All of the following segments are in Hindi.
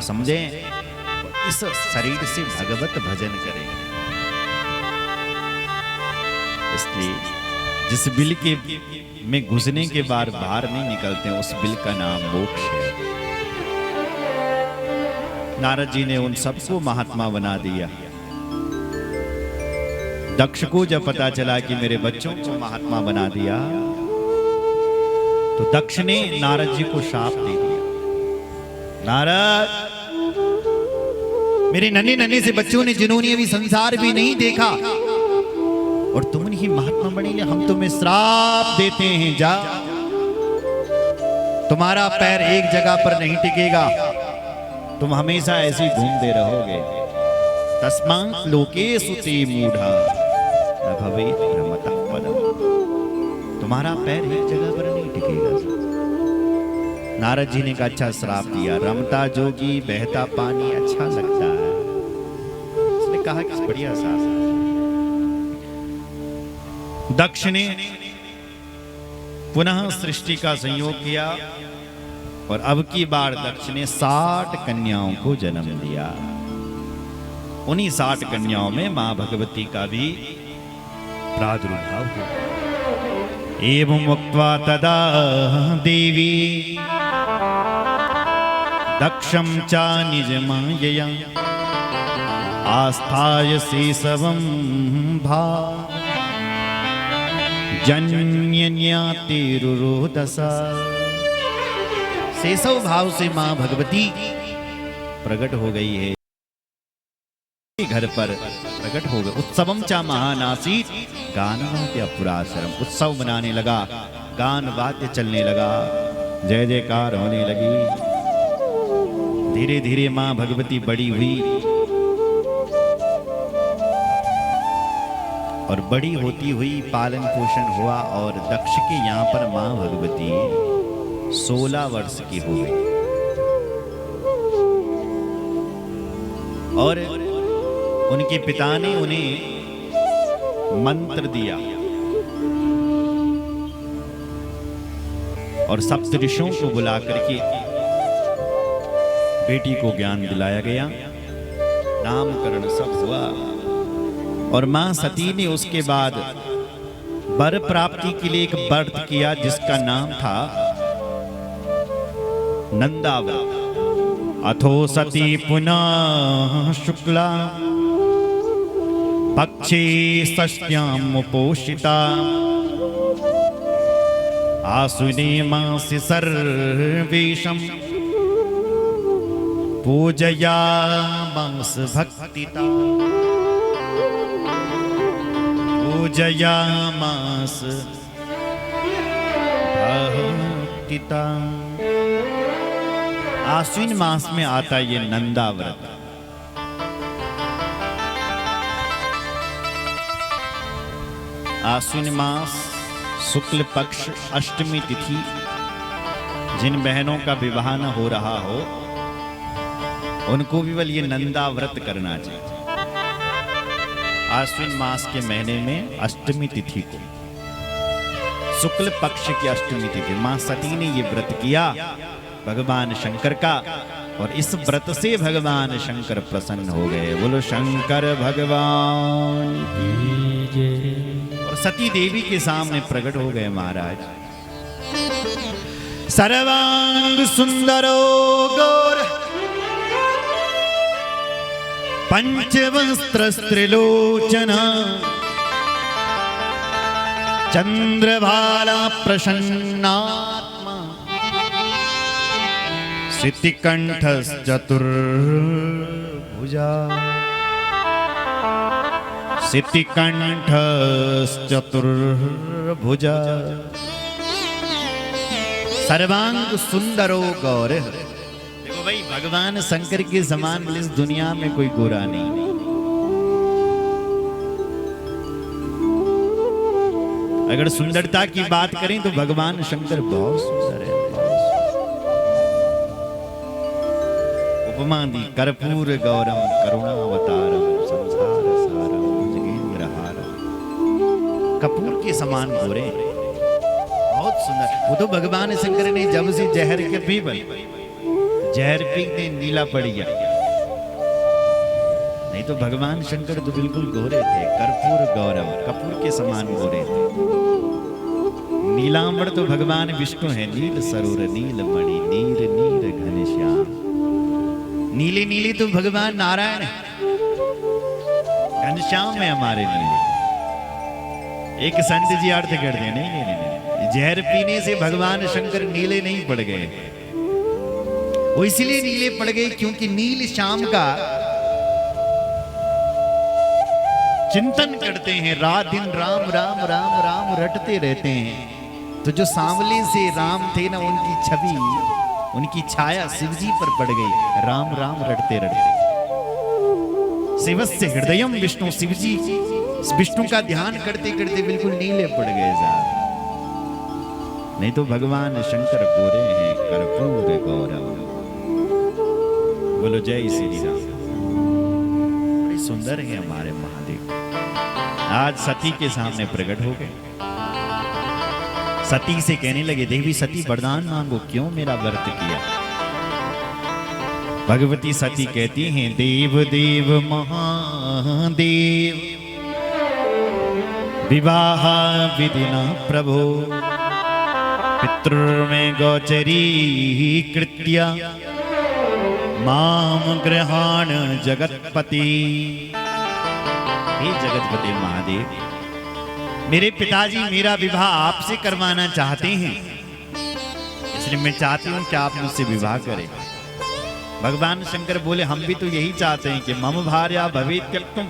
समझें, इस शरीर से भगवत भजन करें। इसलिए जिस बिल के में घुसने के बाद बाहर नहीं निकलते, उस बिल का नाम मोक्ष है। नारद जी ने उन सबको महात्मा बना दिया। दक्ष को जब पता चला कि मेरे बच्चों को महात्मा बना दिया, तो दक्ष ने नारद जी को शाप दे दिया। नारद, मेरे नन्हे नन्हे से बच्चों ने, जिन्होंने अभी संसार भी नहीं देखा, और तुम ही महात्मा बनेंगे, हम तुम्हें श्राप देते हैं। जा, तुम्हारा पैर एक जगह पर नहीं टिकेगा, तुम हमेशा ऐसे ही घूमते रहोगे। तस्मात् लोकेषु ते मूढ़ा न भवेत् भ्रमतः पदम्। तुम्हारा पैर एक जगह पर नहीं टिकेगा। नारद जी ने कहा अच्छा श्राप दिया। रमता जोगी बहता पानी अच्छा लगता है। उसने कहा कि बढ़िया शासन। दक्ष ने पुनः सृष्टि का संयोग किया, और अब की बार दक्ष ने 60 कन्याओं को जन्म दिया। उन्हीं 60 कन्याओं में मां भगवती का भी प्रादुर्भाव हुआ। एवं उक्त्वा तदा देवी दक्षं च निजमायया आस्थाय शेषवं भा जन्यन्यातिरुरोधसा। शेषव भाव से मां भगवती प्रकट हो गई है, घर पर प्रकट हो गए। उत्सवम चा महानासीत गानवाद्य पुराशरम। उत्सव मनाने लगा, गान वाद्य चलने लगा, जय जयकार होने लगी। धीरे धीरे मां भगवती बड़ी हुई, और बड़ी होती हुई पालन पोषण हुआ, और दक्ष के यहाँ पर मां भगवती 16 वर्ष की हो गई। और उनके पिता ने उन्हें मंत्र दिया, और सप्तऋषियों को बुला करके बेटी को ज्ञान दिलाया गया। नामकरण सब हुआ, और मां सती ने उसके बाद वर प्राप्ति के लिए एक व्रत किया, जिसका नाम था नंदाव्रत। अथो सती पुनः शुक्ला पक्षे षष्ट्याम् उपोषिता आश्विने मासि सर्वेशम् पूजयामास भक्तिता। पूजयामास भक्तिता। आश्विन मास में आता ये नंदा व्रत। आश्विन मास शुक्ल पक्ष अष्टमी तिथि, जिन बहनों का विवाह न हो रहा हो, उनको भी बल ये नंदा व्रत करना चाहिए। आश्विन मास के महीने में अष्टमी तिथि को, शुक्ल पक्ष की अष्टमी तिथि, मां सती ने ये व्रत किया भगवान शंकर का, और इस व्रत से भगवान शंकर प्रसन्न हो गए। बोलो शंकर भगवान की जय। और सती देवी के सामने प्रकट हो गए महाराज। सर्वांग सुंदरो गौर पंचवस्त्र त्रिलोचना चंद्रभाला प्रसन्नात्मा सितिकंठश्चतुर्भुजा। सितिकंठश्चतुर्भुजा सर्वांग सुंदरो गौर। देखो भाई, भगवान शंकर के समान इस दुनिया में कोई गोरा नहीं। अगर सुंदरता की बात करें तो भगवान शंकर बहुत सुंदर है। उपमा दी कर्पूर गौरम करुणावतारम संसार सारम जगेंद्रहारम। कपूर के समान गोरे, बहुत सुंदर। वो तो भगवान शंकर ने जब से जहर के पीबल, जहर पीते नीला पड़ गया। नहीं तो भगवान शंकर तो बिल्कुल गोरे थे, कर्पूर गौरव, कपूर के समान गोरे थे। नीलांबर तो भगवान विष्णु है, नील सरोर नील मणि नीर नीर घनश्याम। नीले नीले तो भगवान नारायण है, घनश्याम है हमारे लिए। एक संत जी अर्थ करते हैं, नहीं नहीं नहीं, जहर पीने से भगवान शंकर नीले नहीं पड़ गए। वो इसलिए नीले पड़ गए क्योंकि नील श्याम का चिंतन करते हैं, रात दिन राम राम राम राम रटते रहते हैं। तो जो सांवले से राम थे ना, उनकी छवि, उनकी छाया शिव जी पर पड़ गई, राम राम रटते रटते। शिवस्य हृदयम विष्णु, शिव जी विष्णु का ध्यान करते करते बिल्कुल नीले पड़ गए साहब। नहीं तो भगवान शंकर गोरे हैं, कर्पूर गौरव। बोलो जय श्री राम। बड़े सुंदर है हमारे महादेव। आज सती के सामने प्रकट हो गए। सती से कहने लगे, देवी सती वरदान मांगो, क्यों मेरा व्रत किया। भगवती सती कहती हैं, देव देव महादेव विवाह विधिना प्रभो पितृमें गोचरी कृत्या माम गृहाण जगतपति। हे जगतपति महादेव, मेरे पिताजी मेरा विवाह आपसे करवाना चाहते हैं, इसलिए मैं चाहती हूं कि आप मुझसे विवाह करें। भगवान शंकर बोले, हम भी तो यही चाहते हैं कि मम भार्या भवेत् त्यक्तुम,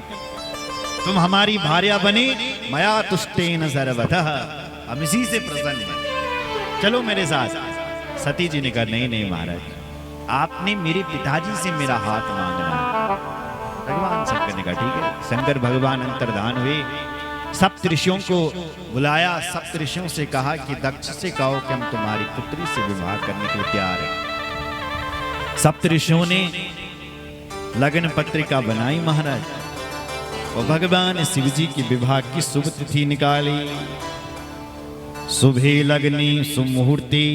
तुम हमारी भार्या बने, मया तुष्टेन सर्वतः, हम इसी से प्रसन्न हैं, चलो मेरे साथ। सती जी ने कहा, नहीं नहीं महाराज, आपने मेरे पिताजी से मेरा हाथ मांगना है। भगवान शंकर ने कहा, ठीक है। शंकर भगवान अंतर्धान हुए, सप्तऋषियों को बुलाया, सप्तऋषियों से कहा कि दक्ष से कहो कि हम तुम्हारी पुत्री से विवाह करने के लिए तैयार हैं। सप्तऋषियों ने लगन पत्रिका बनाई महाराज, और भगवान शिव जी की विवाह की शुभ तिथि निकाली। शुभे लग्नि सुमुहूर्ते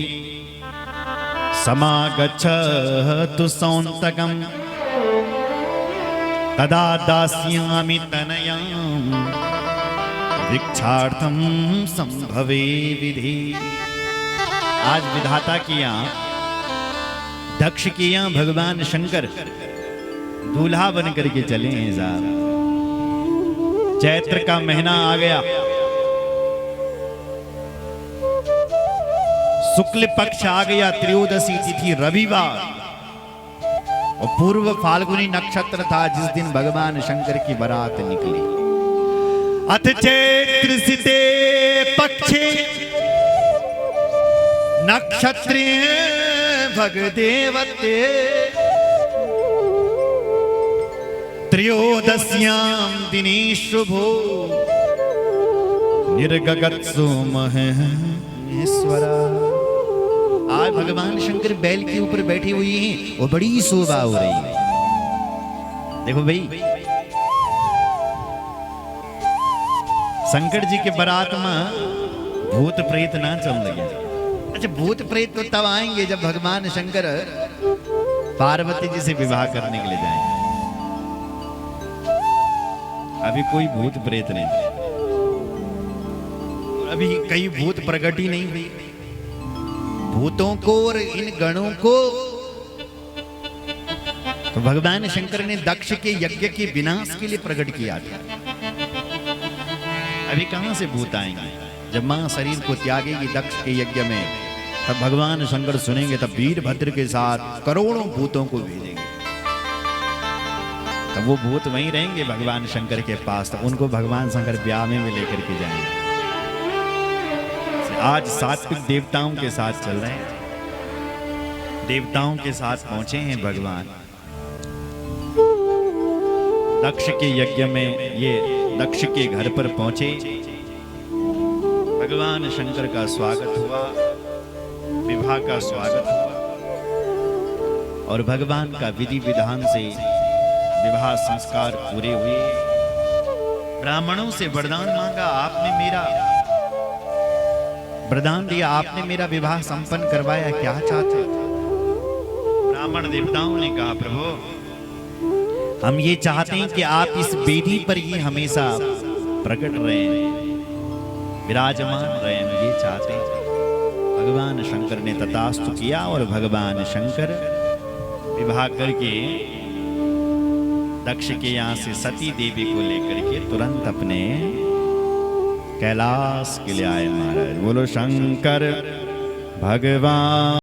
समागच्छतु सौंतकम्, तदा दास्यामि तनयाम् भिक्षार्थम संभवे विधि। आज विधाता के यहाँ, दक्ष के यहाँ भगवान शंकर दूल्हा बन करके चले हैं साहब। चैत्र का महीना आ गया, शुक्ल पक्ष आ गया, त्रयोदशी तिथि रविवार, और पूर्व फाल्गुनी नक्षत्र था जिस दिन भगवान शंकर की बारात निकली। अथ चैत्र सिते पक्षे नक्षत्रे भगदेवते, त्रयोदश्यां दिने शुभो निर्गगत्सु महेश्वरा। आज भगवान शंकर बैल के ऊपर बैठे हुए हैं और बड़ी शोभा हो रही है। देखो भाई, शंकर जी के बारात में भूत प्रेत ना चल लगे। अच्छा, भूत प्रेत तो तब आएंगे जब भगवान शंकर पार्वती जी से विवाह करने के लिए जाएंगे। अभी कोई भूत प्रेत नहीं, अभी कई भूत प्रकट ही नहीं हुई। भूतों को और इन गणों को तो भगवान शंकर ने दक्ष के यज्ञ के विनाश के लिए प्रकट किया था। अभी कहां से भूत आएंगे? जब मां शरीर को त्यागेगी दक्ष के यज्ञ में, तब भगवान शंकर सुनेंगे, तब वीरभद्र के साथ करोड़ों भूतों को भेजेंगे। तब वो भूत वहीं रहेंगे भगवान शंकर के पास, तब उनको भगवान शंकर ब्याह में लेकर के जाएंगे। आज सात्विक देवताओं के साथ चल रहे हैं, देवताओं के साथ पहुंचे हैं भगवान। दक्ष के यज्ञ में ये दक्ष के घर पर पहुंचे, भगवान शंकर का स्वागत हुआ, विवाह का स्वागत हुआ, और भगवान का विधि विधान से विवाह संस्कार पूरे हुए। ब्राह्मणों से वरदान मांगा, आपने मेरा वरदान दिया, आपने मेरा विवाह संपन्न करवाया, क्या चाहते थे? ब्राह्मण देवताओं ने कहा प्रभु हम ये चाहते हैं कि आप इस वेदी पर ही हमेशा प्रकट रहें, विराजमान रहें, हम ये चाहते हैं। भगवान शंकर ने तथास्तु किया और भगवान शंकर विवाह करके दक्ष के यहाँ से सती देवी को लेकर के तुरंत अपने कैलाश के लिए आए महाराज। बोलो शंकर भगवान।